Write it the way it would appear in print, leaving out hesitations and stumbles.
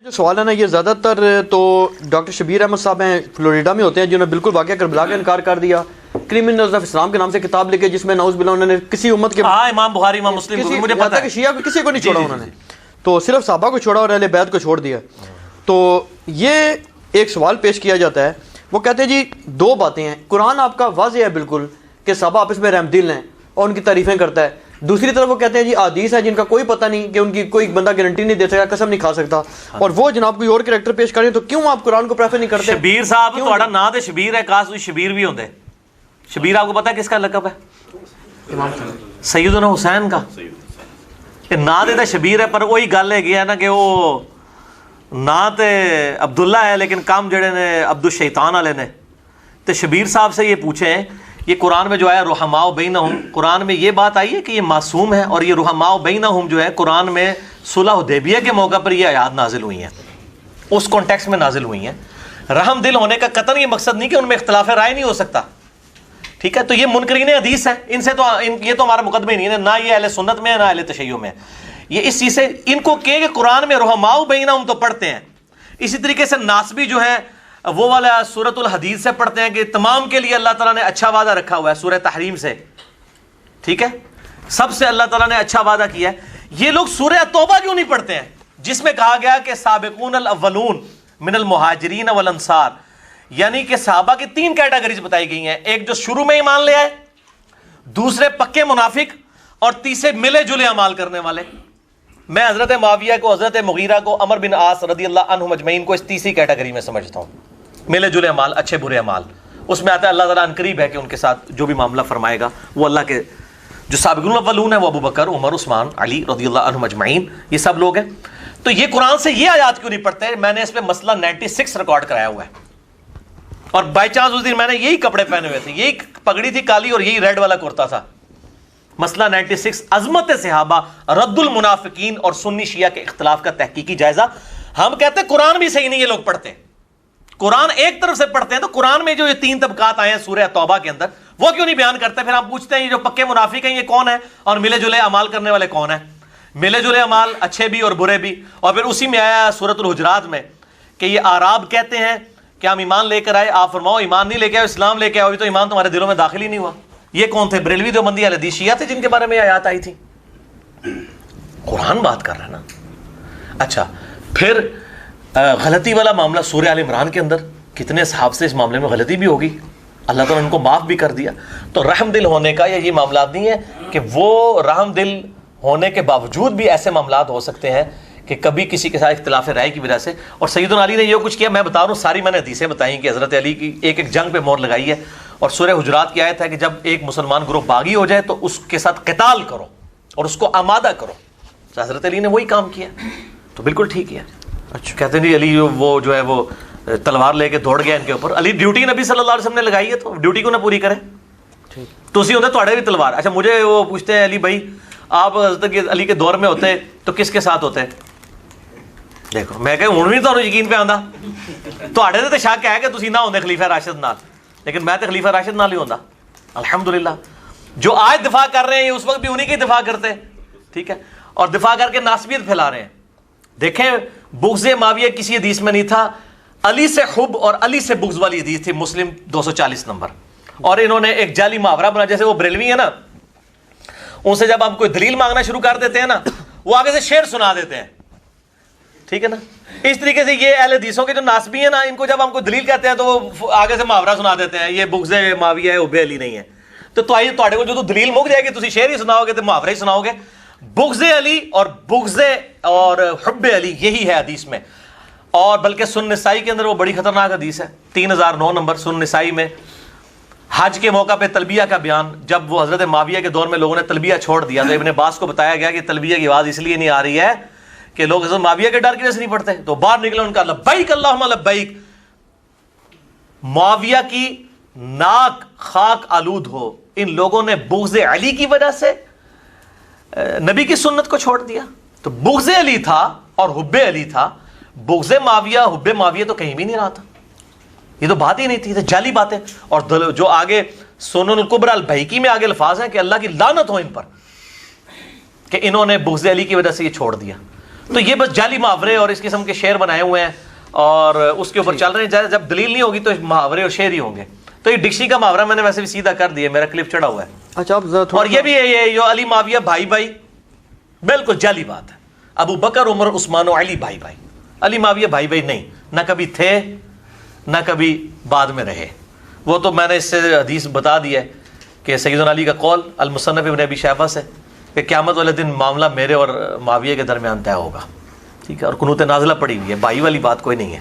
جو سوال ہے نا یہ زیادہ تر تو ڈاکٹر شبیر احمد صاحب ہیں فلوریڈا میں ہوتے ہیں جنہوں نے بالکل واقعہ کربلا کا انکار کر دیا. کرمنلز آف اسلام کے نام سے کتاب لکھے جس میں نعوذ باللہ انہوں نے کسی امت کے امام بخاری امام مسلم مجھے پتہ ہے کہ شیعہ کو کسی کو نہیں چھوڑا انہوں نے, تو صرف صحابہ کو چھوڑا اور اہل بیت کو چھوڑ دیا. تو یہ ایک سوال پیش کیا جاتا ہے, وہ کہتے ہیں جی دو باتیں ہیں, قرآن آپ کا واضح ہے بالکل کہ صحابہ آپس میں رحم دل ہیں اور ان کی تعریفیں کرتا ہے, دوسری طرف وہ کہتے ہیں جی احادیث ہے جن کا کوئی پتہ نہیں کہ ان کی کوئی بندہ گارنٹی نہیں دے سکتا, قسم نہیں کھا سکتا, اور وہ جناب کوئی اور کریکٹر پیش کریں تو کیوں آپ قرآن کو پریفر نہیں کرتے؟ شبیر صاحب تھوڑا نام تے شبیر ہے, کاش کوئی شبیر بھی ہوندے. شبیر آپ کو پتہ ہے کس کا لقب ہے؟ سیدنا حسین کا. کہ نا تے شبیر ہے پر وہی گل ہے گیا نا کہ وہ نا تے عبداللہ ہے لیکن کام جڑے نے عبد الشیطان والے نے. تے شبیر صاحب سے یہ پوچھیں, یہ قرآن میں جو آیا رحماء بینہم, قرآن میں یہ بات آئی ہے کہ یہ معصوم ہے, اور یہ رحماء بینہم جو ہے قرآن میں صلح حدیبیہ کے موقع پر یہ آیات نازل ہوئی ہیں, اس کانٹیکسٹ میں نازل ہوئی ہیں. رحم دل ہونے کا قطعاً یہ مقصد نہیں کہ ان میں اختلاف رائے نہیں ہو سکتا, ٹھیک ہے. تو یہ منکرین حدیث ہیں, ان سے تو یہ تو ہمارا مقدمہ ہی نہیں ہے, نہ یہ اہل سنت میں ہے نہ اہل تشیع میں. یہ اس چیز سے ان کو کہ قرآن میں رحماء بینہم تو پڑھتے ہیں. اسی طریقے سے ناسبی جو ہے وہ والا سورۃ الحدید سے پڑھتے ہیں کہ تمام کے لیے اللہ تعالیٰ نے اچھا وعدہ رکھا ہوا ہے سورہ تحریم سے, ٹھیک ہے, سب سے اللہ تعالیٰ نے اچھا وعدہ کیا ہے. یہ لوگ سورہ توبہ کیوں نہیں پڑھتے ہیں جس میں کہا گیا کہ سابقون الاولون من المہاجرین والانصار, یعنی کہ صحابہ کی تین کیٹیگریز بتائی گئی ہیں, ایک جو شروع میں ایمان لے آئے, دوسرے پکے منافق, اور تیسرے ملے جلے اعمال کرنے والے. میں حضرت معاویہ کو, حضرت مغیرہ کو, عمر بن عاص رضی اللہ عنہم اجمعین کو اس تیسری کیٹیگری میں سمجھتا ہوں, ملے جلے اعمال, اچھے برے اعمال. اس میں آتا ہے اللہ تعالیٰ عنقریب ہے کہ ان کے ساتھ جو بھی معاملہ فرمائے گا وہ اللہ کے جو سابقون الاولون ہیں وہ ابو بکر, عمر, عثمان, علی رضی اللہ عنہم اجمعین, یہ سب لوگ ہیں. تو یہ قرآن سے یہ آیات کیوں نہیں پڑھتے؟ میں نے اس پہ مسئلہ 96 ریکارڈ کرایا ہوا ہے, اور بائی چانس اس دن میں نے یہی کپڑے پہنے ہوئے تھے, یہی پگڑی تھی کالی اور یہی ریڈ والا کرتا تھا. مسئلہ 96 عظمت صحابہ, رد المنافقین اور سنی شیعہ کے اختلاف کا تحقیقی جائزہ. ہم کہتے ہیں قرآن بھی صحیح نہیں, یہ لوگ پڑھتے ہیں قرآن ایک طرف سے پڑھتے ہیں. تو قرآن میں جو یہ تین طبقات آئے ہیں سورہ توبہ کے اندر وہ کیوں نہیں بیان کرتے؟ پھر ہم پوچھتے ہیں یہ جو پکے منافق ہیں یہ کون ہے, اور ملے جلے اعمال کرنے والے کون ہیں؟ ملے جلے اعمال اچھے بھی اور برے بھی. اور پھر اسی میں آیا سورۃ الحجرات میں کہ یہ اعراب کہتے ہیں کہ ہم ایمان لے کر آئے, آپ فرماؤ ایمان نہیں لے کے آئے, اسلام لے کے آئے, تو ایمان تمہارے دلوں میں داخل ہی نہیں ہوا. یہ کون تھے؟ بریلوی دیوبندی اہل حدیث شیعہ تھے جن کے بارے میں آیات آئی تھی. قرآن بات کر رہا ہے نا. اچھا پھر غلطی والا معاملہ سورہ آل عمران کے اندر, کتنے صحاب سے اس معاملے میں غلطی بھی ہوگی, اللہ تعالیٰ نے ان کو معاف بھی کر دیا. تو رحم دل ہونے کا یہ معاملات نہیں ہے کہ وہ رحم دل ہونے کے باوجود بھی ایسے معاملات ہو سکتے ہیں کہ کبھی کسی کے ساتھ اختلاف رائے کی وجہ سے. اور سیدنا علی نے یہ کچھ کیا, میں بتا رہا ہوں ساری میں نے حدیثیں بتائی کہ حضرت علی کی ایک ایک جنگ پہ مور لگائی ہے, اور سورہ حجرات کی آیت ہے کہ جب ایک مسلمان گروہ باغی ہو جائے تو اس کے ساتھ قتال کرو اور اس کو آمادہ کرو. تو حضرت علی نے وہی کام کیا, تو بالکل ٹھیک کیا. اچھا کہتے ہیں علی وہ جو ہے وہ تلوار لے کے دوڑ گیا ان کے اوپر. علی ڈیوٹی نبی صلی اللہ علیہ وسلم نے لگائی ہے تو ڈیوٹی کو نہ پوری کرے تو اسی ہوتے تھوڑے بھی تلوار. اچھا مجھے وہ پوچھتے ہیں علی بھائی آپ حضرت علی کے دور میں ہوتے تو کس کے ساتھ ہوتے؟ دیکھو میں کہ ہوں بھی تو یقین پہ آندا تھوڑے تو شک ہے کہ تسی نہ ہوندے خلیفہ راشد نال, لیکن میں تو خلیفہ راشد نال ہی ہوندا الحمدللہ. جو آج دفاع کر رہے ہیں اس وقت بھی انہی کی دفاع کرتے, ٹھیک ہے, اور دفاع کر کے ناسبیت پھیلا رہے ہیں. دیکھیں بغض معاویہ کسی حدیث میں نہیں تھا, علی سے حب اور علی سے بغض والی حدیث تھی, مسلم 240 نمبر. اور انہوں نے ایک جعلی محاورہ بنا, جیسے وہ بریلوی ہے نا, ان سے جب ہم کوئی دلیل مانگنا شروع کر دیتے ہیں نا وہ آگے سے شعر سنا دیتے ہیں, ٹھیک ہے نا. اس طریقے سے یہ اہل حدیثوں کے جو ناسبی ہیں نا, ان کو جب ہم کوئی دلیل کہتے ہیں تو وہ آگے سے محاورہ سنا دیتے ہیں, یہ بغض معاویہ ہے حب علی نہیں ہے. تو آئیے تھوڑے کو جو دلیل مک جائے گی تسی شعر ہی سناؤ گے تو محاورہ ہی سناؤ گے. بغض علی اور بغض اور حب علی یہی ہے حدیث میں. اور بلکہ سنن نسائی کے اندر وہ بڑی خطرناک حدیث ہے 3009 نمبر سنن نسائی میں, حج کے موقع پہ تلبیہ کا بیان. جب وہ حضرت معاویہ کے دور میں لوگوں نے تلبیہ چھوڑ دیا تو ابن عباس کو بتایا گیا کہ تلبیہ کی آواز اس لیے نہیں آ رہی ہے کہ لوگ حضرت معاویہ کے ڈر کی وجہ سے نہیں پڑھتے. تو باہر نکلے ان کا لبیک اللہم لبیک, معاویہ کی ناک خاک آلود ہو. ان لوگوں نے بغض علی کی وجہ سے نبی کی سنت کو چھوڑ دیا. تو بغض علی تھا اور حب علی تھا, بغض معاویہ حب معاویہ تو کہیں بھی نہیں رہا تھا. یہ تو بات ہی نہیں تھی, جعلی باتیں. اور جو آگے سنن الکبری البیہقی میں آگے الفاظ ہیں کہ اللہ کی لعنت ہو ان پر کہ انہوں نے بغض علی کی وجہ سے یہ چھوڑ دیا. تو یہ بس جعلی محاورے اور اس قسم کے شعر بنائے ہوئے ہیں اور اس کے اوپر چل رہے ہیں. جب دلیل نہیں ہوگی تو محاورے اور شعر ہی ہوں گے. تو یہ ڈکشنری کا محاورہ میں نے ویسے بھی سیدھا کر دیا, میرا کلپ چڑھا ہوا ہے. اچھا آپ اور یہ بھی ہے یہ جو علی معاویہ بھائی بھائی, بالکل جعلی بات ہے. ابو بکر عمر عثمان و علی بھائی بھائی, علی معاویہ بھائی بھائی نہیں, نہ کبھی تھے نہ کبھی بعد میں رہے. وہ تو میں نے اس سے حدیث بتا دی ہے کہ سیدنا علی کا قول المصنف ابن ابی شیبہ سے کہ قیامت والے دن معاملہ میرے اور معاویہ کے درمیان طے ہوگا. ٹھیک ہے, اور قنوت نازلہ پڑی ہوئی ہے, بھائی والی بات کوئی نہیں ہے.